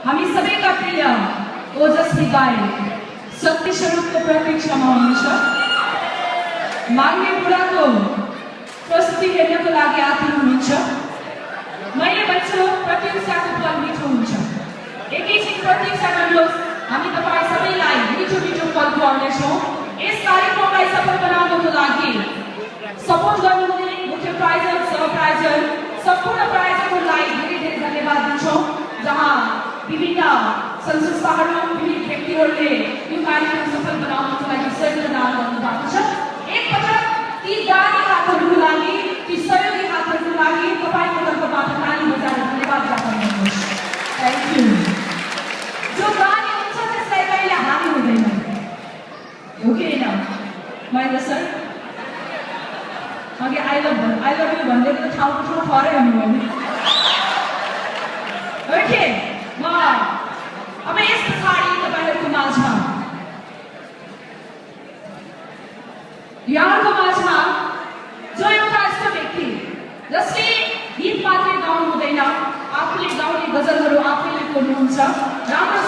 हामी सबैका प्रिय ओजस्वी गायक शक्ति स्वरूपको प्रतीक्षामा हुनुहुन्छ। माग्ने बुढाको प्रस्तुति हेर्नको लागि आतुर हुनुहुन्छ। मैले भन्छु प्रतीक्षाको फल मिठो हुन्छ। एकैछिन प्रतीक्षा गर्नुहोस्, हामी तपाईँ सबैलाई मिठो मिठो फल खुवाउनेछौँ। यस कार्यक्रमलाई सफल बनाउनको लागि सपोर्ट गर्नुहुने मुख्य प्रायोजक, सह प्रायोजक, सम्पूर्ण प्रायोजकहरूलाई धेरै धेरै धन्यवाद दिन्छौँ। जहाँ विभिन्न संस्थाहरू, विभिन्न व्यक्तिहरूले यो कार्यक्रम सफल बनाउनको लागि सहयोग दान गर्नुभएको छ। एकपटक ती दानी हातहरूको लागि, ती सहयोगी हातहरूको लागि तपाईँको तर्फबाट ताली बजाएर धन्यवाद ज्ञापन गर्नुहोस्। Thank you. जो दानी हुन्छ त्यसलाई कहिले हानि हुँदैन, हो कि होइन महेन्द्र सर? अघि आई लभ यू भन्दै त ठाउँको ठाउँ थरै हुनुभयो नि। ओके, म अब यस पछाडि तपाईँहरूको माझमा जो एउटा यस्तो व्यक्ति जसले गीत मात्रै गाउनु हुँदैन, आफूले गाउने गजलहरू आफैले कोर्नुहुन्छ, राम्रो